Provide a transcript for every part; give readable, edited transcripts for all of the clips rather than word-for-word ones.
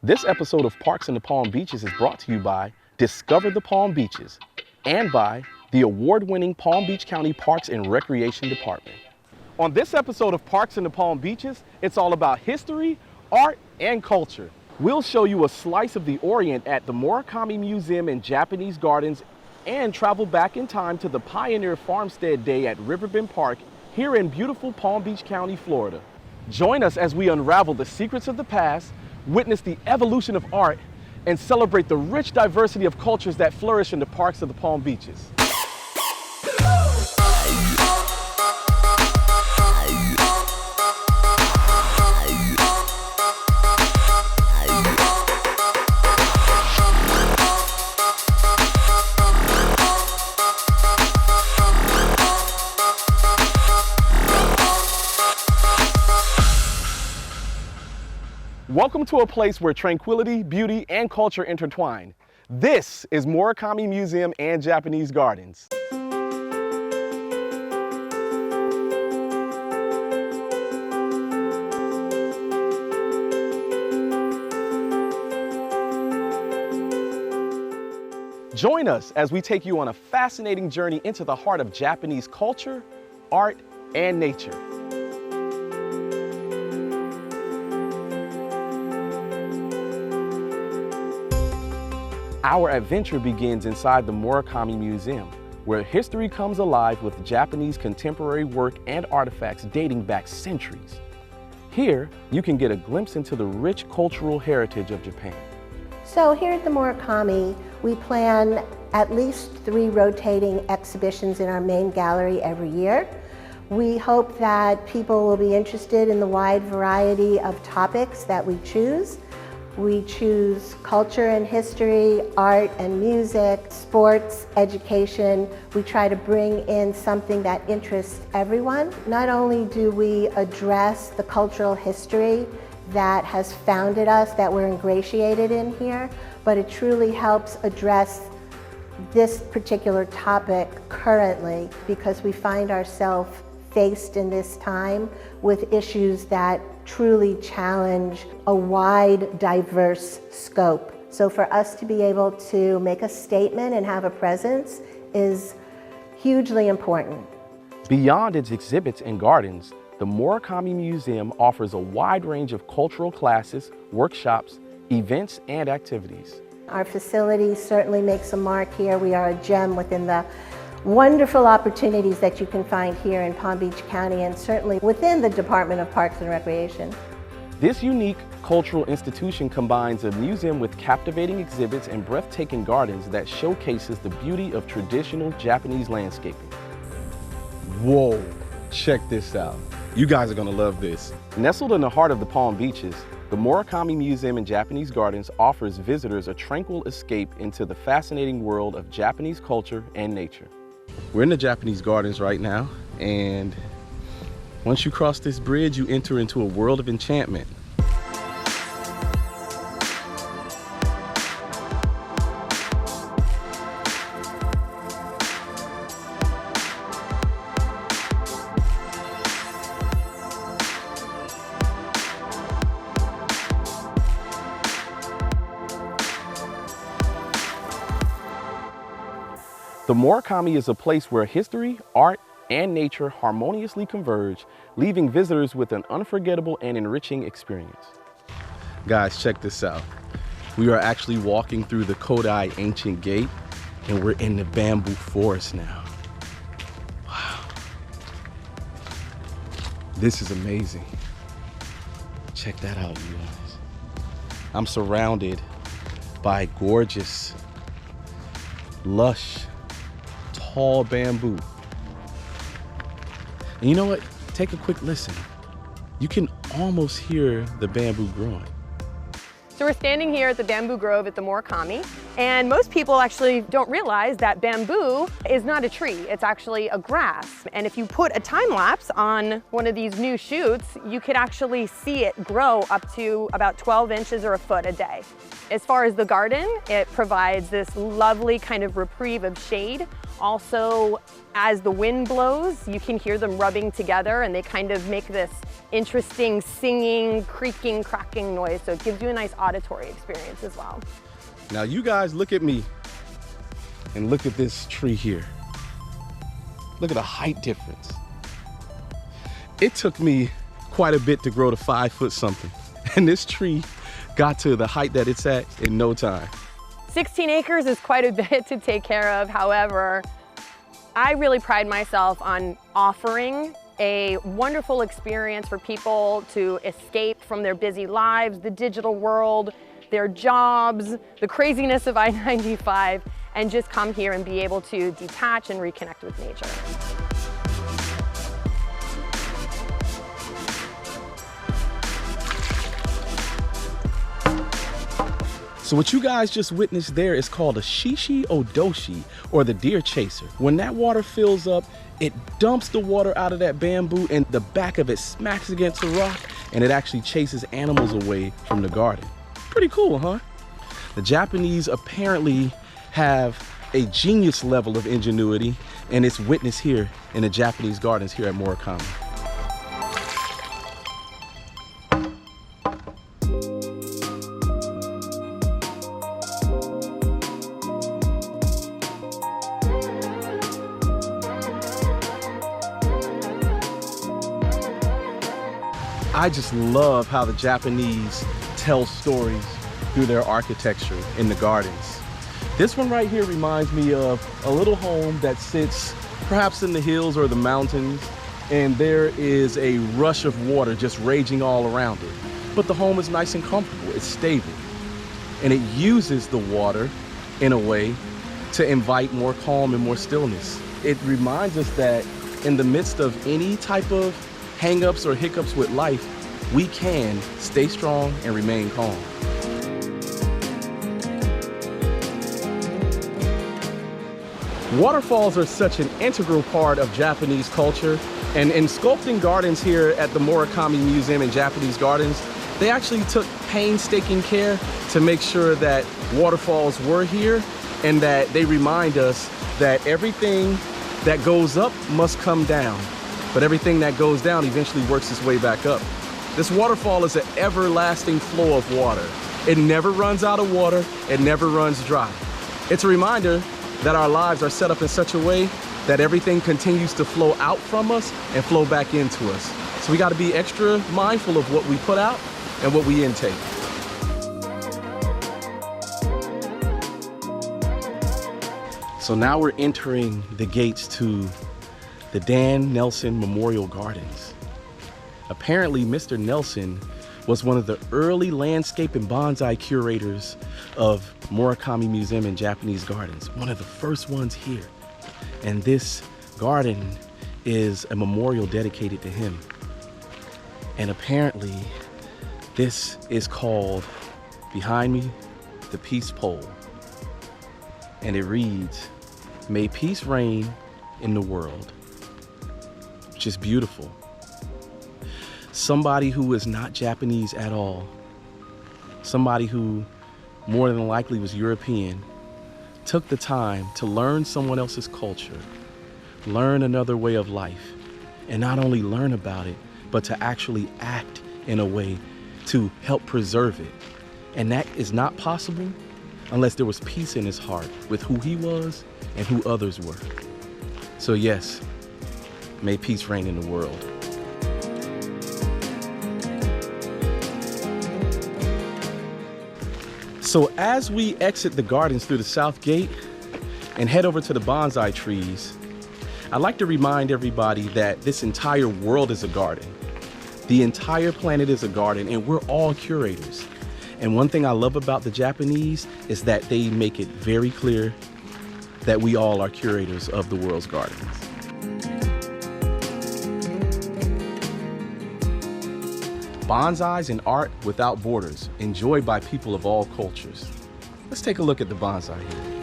This episode of Parks in the Palm Beaches is brought to you by Discover the Palm Beaches and by the award-winning Palm Beach County Parks and Recreation Department. On this episode of Parks in the Palm Beaches, it's all about history, art, and culture. We'll show you a slice of the Orient at the Murakami Museum and Japanese Gardens and travel back in time to the Pioneer Farmstead Day at Riverbend Park here in beautiful Palm Beach County, Florida. Join us as we unravel the secrets of the past, witness the evolution of art, and celebrate the rich diversity of cultures that flourish in the parks of the Palm Beaches. Welcome to a place where tranquility, beauty, and culture intertwine. This is Murakami Museum and Japanese Gardens. Join us as we take you on a fascinating journey into the heart of Japanese culture, art, and nature. Our adventure begins inside the Murakami Museum, where history comes alive with Japanese contemporary work and artifacts dating back centuries. Here, you can get a glimpse into the rich cultural heritage of Japan. So here at the Murakami, we plan at least 3 rotating exhibitions in our main gallery every year. We hope that people will be interested in the wide variety of topics that we choose. We choose culture and history, art and music, sports, education. We try to bring in something that interests everyone. Not only do we address the cultural history that has founded us, that we're ingratiated in here, but it truly helps address this particular topic currently because we find ourselves faced in this time with issues that truly challenge a wide, diverse scope. So for us to be able to make a statement and have a presence is hugely important. Beyond its exhibits and gardens, the Murakami Museum offers a wide range of cultural classes, workshops, events, and activities. Our facility certainly makes a mark here. We are a gem within the wonderful opportunities that you can find here in Palm Beach County and certainly within the Department of Parks and Recreation. This unique cultural institution combines a museum with captivating exhibits and breathtaking gardens that showcases the beauty of traditional Japanese landscaping. Whoa, check this out. You guys are gonna love this. Nestled in the heart of the Palm Beaches, the Murakami Museum and Japanese Gardens offers visitors a tranquil escape into the fascinating world of Japanese culture and nature. We're in the Japanese Gardens right now, and once you cross this bridge, you enter into a world of enchantment. The Murakami is a place where history, art, and nature harmoniously converge, leaving visitors with an unforgettable and enriching experience. Guys, check this out. We are actually walking through the Kodai Ancient Gate, and we're in the bamboo forest now. Wow. This is amazing. Check that out, you guys. I'm surrounded by gorgeous, lush, tall bamboo. And you know what? Take a quick listen. You can almost hear the bamboo growing. So we're standing here at the bamboo grove at the Murakami. And most people actually don't realize that bamboo is not a tree, it's actually a grass. And if you put a time lapse on one of these new shoots, you could actually see it grow up to about 12 inches or a foot a day. As far as the garden, it provides this lovely kind of reprieve of shade. Also, as the wind blows, you can hear them rubbing together and they kind of make this interesting singing, creaking, cracking noise. So it gives you a nice auditory experience as well. Now you guys look at me and look at this tree here. Look at the height difference. It took me quite a bit to grow to 5 foot something. And this tree got to the height that it's at in no time. 16 acres is quite a bit to take care of. However, I really pride myself on offering a wonderful experience for people to escape from their busy lives, the digital world, their jobs, the craziness of I-95, and just come here and be able to detach and reconnect with nature. So what you guys just witnessed there is called a shishi odoshi, or the deer chaser. When that water fills up, it dumps the water out of that bamboo and the back of it smacks against the rock, and it actually chases animals away from the garden. Pretty cool, huh? The Japanese apparently have a genius level of ingenuity, and it's witnessed here in the Japanese gardens here at Murakami. I just love how the Japanese tell stories through their architecture in the gardens. This one right here reminds me of a little home that sits perhaps in the hills or the mountains, and there is a rush of water just raging all around it. But the home is nice and comfortable, it's stable. And it uses the water in a way to invite more calm and more stillness. It reminds us that in the midst of any type of hang-ups or hiccups with life, we can stay strong and remain calm. Waterfalls are such an integral part of Japanese culture, and in sculpting gardens here at the Murakami Museum in Japanese Gardens, they actually took painstaking care to make sure that waterfalls were here, and that they remind us that everything that goes up must come down, but everything that goes down eventually works its way back up. This waterfall is an everlasting flow of water. It never runs out of water, it never runs dry. It's a reminder that our lives are set up in such a way that everything continues to flow out from us and flow back into us. So we got to be extra mindful of what we put out and what we intake. So now we're entering the gates to the Dan Nelson Memorial Gardens. Apparently, Mr. Nelson was one of the early landscape and bonsai curators of Murakami Museum in Japanese Gardens, one of the first ones here. And this garden is a memorial dedicated to him. And apparently, this is called, behind me, the Peace Pole. And it reads, "May peace reign in the world," which is beautiful. Somebody who is not Japanese at all, somebody who more than likely was European, took the time to learn someone else's culture, learn another way of life, and not only learn about it, but to actually act in a way to help preserve it. And that is not possible unless there was peace in his heart with who he was and who others were. So yes, may peace reign in the world. So as we exit the gardens through the south gate and head over to the bonsai trees, I'd like to remind everybody that this entire world is a garden. The entire planet is a garden, and we're all curators. And one thing I love about the Japanese is that they make it very clear that we all are curators of the world's gardens. Bonsais and art without borders, enjoyed by people of all cultures. Let's take a look at the bonsai here.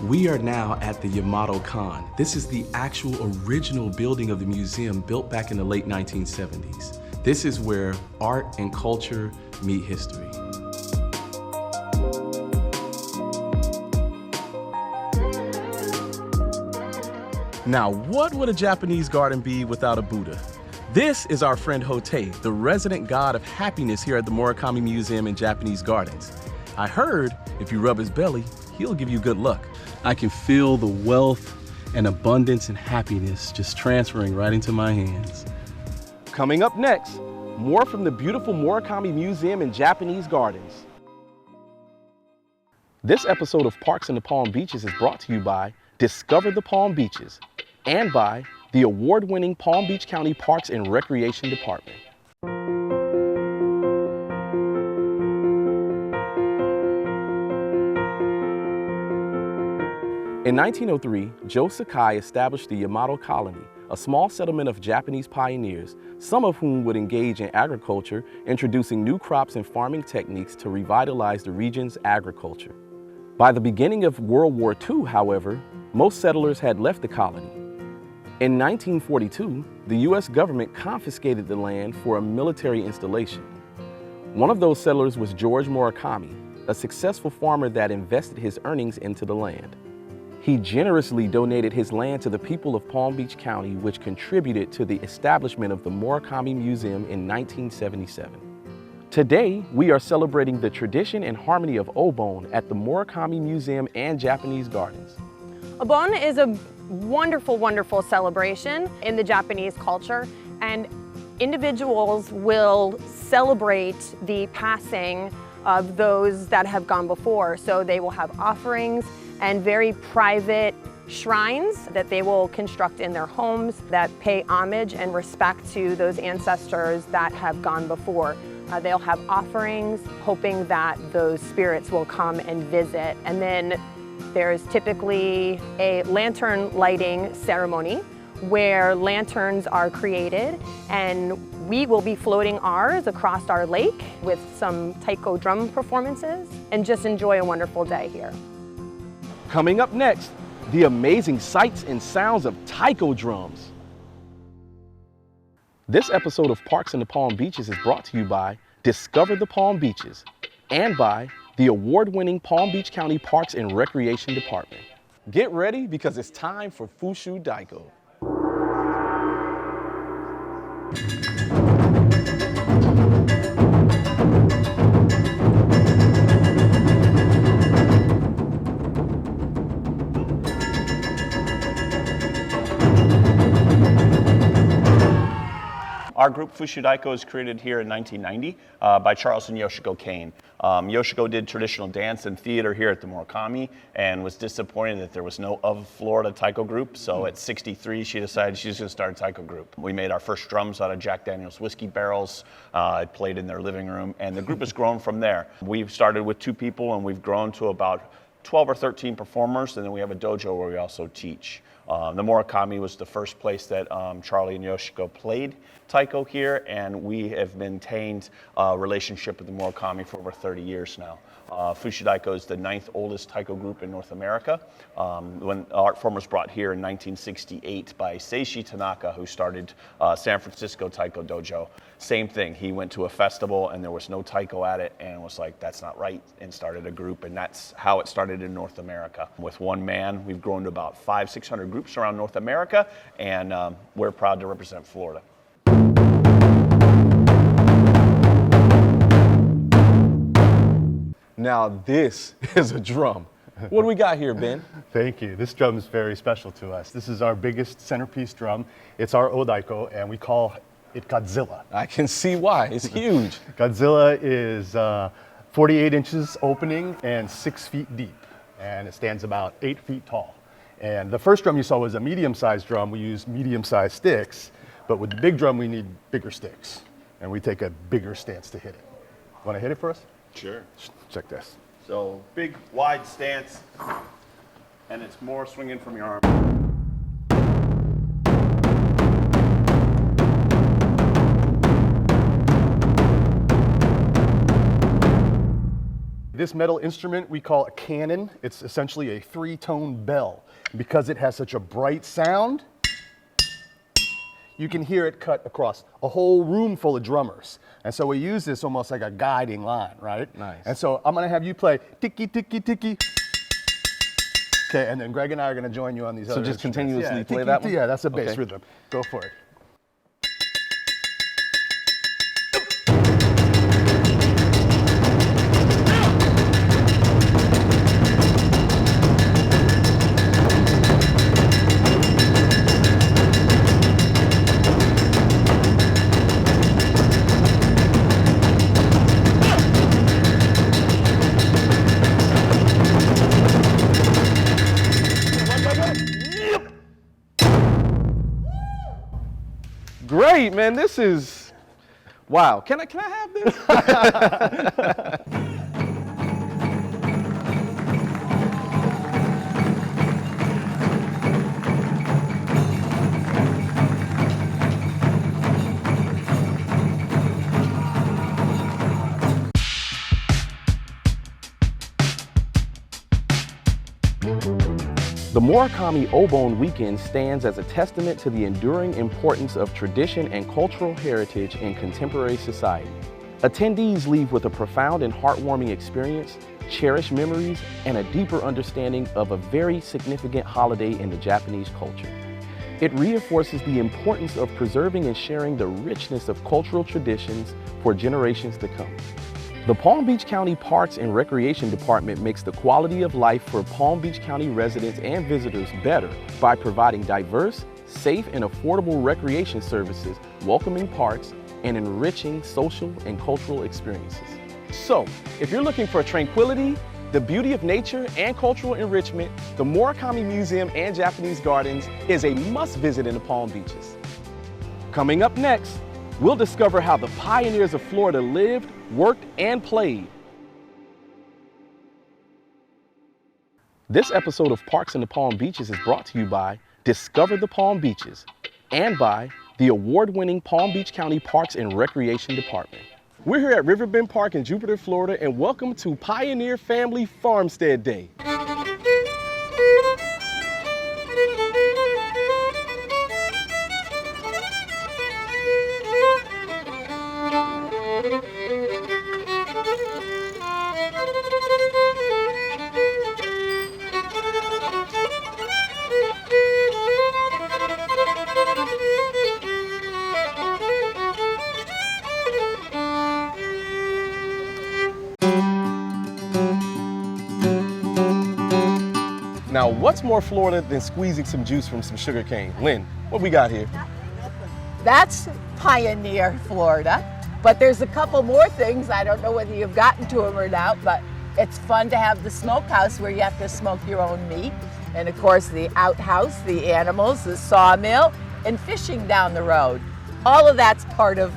We are now at the Yamato Khan. This is the actual original building of the museum built back in the late 1970s. This is where art and culture meet history. Now, what would a Japanese garden be without a Buddha? This is our friend Hotei, the resident god of happiness here at the Murakami Museum and Japanese Gardens. I heard if you rub his belly, he'll give you good luck. I can feel the wealth and abundance and happiness just transferring right into my hands. Coming up next, more from the beautiful Murakami Museum and Japanese Gardens. This episode of Parks in the Palm Beaches is brought to you by Discover the Palm Beaches and by the award-winning Palm Beach County Parks and Recreation Department. In 1903, Joe Sakai established the Yamato Colony, a small settlement of Japanese pioneers, some of whom would engage in agriculture, introducing new crops and farming techniques to revitalize the region's agriculture. By the beginning of World War II, however, most settlers had left the colony. In 1942, the U.S. government confiscated the land for a military installation. One of those settlers was George Murakami, a successful farmer that invested his earnings into the land. He generously donated his land to the people of Palm Beach County, which contributed to the establishment of the Murakami Museum in 1977. Today, we are celebrating the tradition and harmony of Obon at the Murakami Museum and Japanese Gardens. Abound is a wonderful, wonderful celebration in the Japanese culture, and individuals will celebrate the passing of those that have gone before. So they will have offerings and very private shrines that they will construct in their homes that pay homage and respect to those ancestors that have gone before. They'll have offerings, hoping that those spirits will come and visit. And then there's typically a lantern lighting ceremony where lanterns are created, and we will be floating ours across our lake with some taiko drum performances and just enjoy a wonderful day here. Coming up next, the amazing sights and sounds of taiko drums. This episode of Parks in the Palm Beaches is brought to you by Discover the Palm Beaches and by the award-winning Palm Beach County Parks and Recreation Department. Get ready because it's time for Fushu Daiko. Our group Fushu Daiko was created here in 1990 by Charles and Yoshiko Kane. Yoshiko did traditional dance and theater here at the Murakami and was disappointed that there was no of Florida taiko group. So at 63, she decided she was going to start a taiko group. We made our first drums out of Jack Daniel's whiskey barrels. I played in their living room, and the group has grown from there. We've started with 2 people, and we've grown to about 12 or 13 performers, and then we have a dojo where we also teach. The Murakami was the first place that Charlie and Yoshiko played taiko here, and we have maintained a relationship with the Murakami for over 30 years now. Fushu Daiko is the 9th oldest taiko group in North America. When art form was brought here in 1968 by Seishi Tanaka, who started San Francisco Taiko Dojo. Same thing, he went to a festival and there was no taiko at it and was like, that's not right, and started a group, and that's how it started in North America. With one man, we've grown to about 500-600 groups around North America, and we're proud to represent Florida. Now this is a drum. What do we got here, Ben? Thank you. This drum is very special to us. This is our biggest centerpiece drum. It's our Odaiko, and we call it Godzilla. I can see why. It's huge. Godzilla is 48 inches opening and 6 feet deep, and it stands about 8 feet tall. And the first drum you saw was a medium-sized drum. We use medium-sized sticks, but with the big drum, we need bigger sticks, and we take a bigger stance to hit it. Want to hit it for us? Sure. Check this. So big, wide stance, and it's more swinging from your arm. This metal instrument we call a cannon. It's essentially a 3-tone bell. Because it has such a bright sound, you can hear it cut across a whole room full of drummers. And so we use this almost like a guiding line, right? Nice. And so I'm gonna have you play ticky, ticky, ticky. Okay, and then Greg and I are gonna join you on these other just instruments. continuously Yeah, play ticky, that one? Yeah, that's a bass Okay. rhythm. Go for it. Great, man. This is, wow. Can I have this? The Murakami Obon Weekend stands as a testament to the enduring importance of tradition and cultural heritage in contemporary society. Attendees leave with a profound and heartwarming experience, cherished memories, and a deeper understanding of a very significant holiday in the Japanese culture. It reinforces the importance of preserving and sharing the richness of cultural traditions for generations to come. The Palm Beach County Parks and Recreation Department makes the quality of life for Palm Beach County residents and visitors better by providing diverse, safe, and affordable recreation services, welcoming parks, and enriching social and cultural experiences. So, if you're looking for tranquility, the beauty of nature, and cultural enrichment, the Murakami Museum and Japanese Gardens is a must-visit in the Palm Beaches. Coming up next, we'll discover how the pioneers of Florida lived, worked, and played. This episode of Parks in the Palm Beaches is brought to you by Discover the Palm Beaches and by the award-winning Palm Beach County Parks and Recreation Department. We're here at Riverbend Park in Jupiter, Florida, and welcome to Pioneer Family Farmstead Day. Now, what's more Florida than squeezing some juice from some sugar cane? Lynn, what we got here? That's Pioneer, Florida. But there's a couple more things. I don't know whether you've gotten to them or not, but it's fun to have the smokehouse where you have to smoke your own meat. And of course, the outhouse, the animals, the sawmill, and fishing down the road. All of that's part of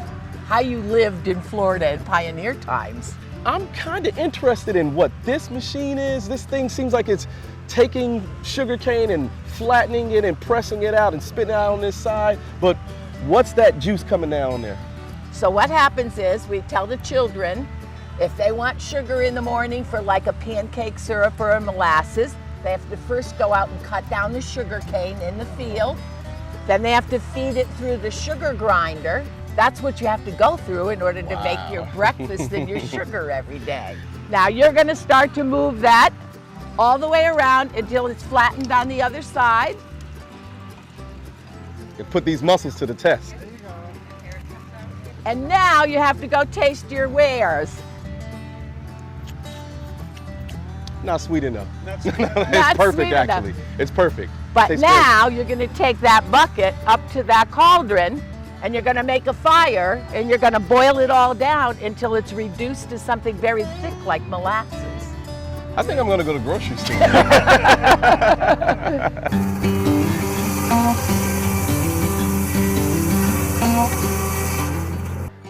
how you lived in Florida in pioneer times. I'm kind of interested in what this machine is. This thing seems like it's taking sugar cane and flattening it and pressing it out and spitting it out on this side. But what's that juice coming down there? So what happens is we tell the children if they want sugar in the morning for like a pancake syrup or a molasses, they have to first go out and cut down the sugar cane in the field. Then they have to feed it through the sugar grinder. That's what you have to go through in order to make your breakfast and your sugar every day. Now you're gonna start to move that all the way around until it's flattened on the other side. And put these muscles to the test. And now you have to go taste your wares. Not sweet enough. Not It's perfect, sweet enough. actually. It's perfect. But Tastes now you're gonna take that bucket up to that cauldron and you're gonna make a fire and you're gonna boil it all down until it's reduced to something very thick like molasses. good. I think I'm gonna go to the grocery store.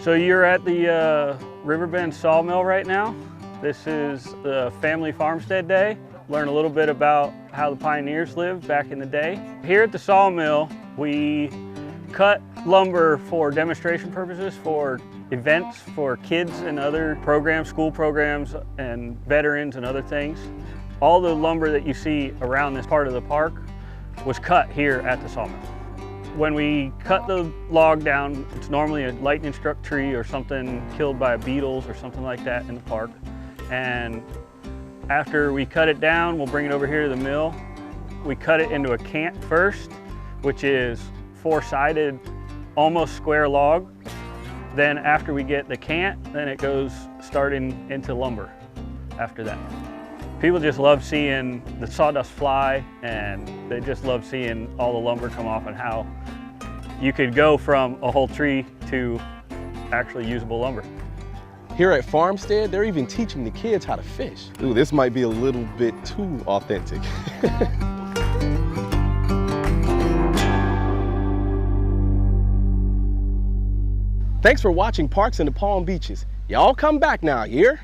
So you're at the Riverbend Sawmill right now? This is the family farmstead day. Learn a little bit about how the pioneers lived back in the day. Here at the sawmill, we cut lumber for demonstration purposes, for events for kids and other programs, school programs and veterans and other things. All the lumber that you see around this part of the park was cut here at the sawmill. When we cut the log down, it's normally a lightning struck tree or something killed by beetles or something like that in the park. And after we cut it down, we'll bring it over here to the mill. We cut it into a cant first, which is four-sided, almost square log. Then after we get the cant, then it goes starting into lumber after that. People just love seeing the sawdust fly, and they just love seeing all the lumber come off and how you could go from a whole tree to actually usable lumber. Here at Farmstead, they're even teaching the kids how to fish. Ooh, this might be a little bit too authentic. Thanks for watching Parks in the Palm Beaches. Y'all come back now, yeah?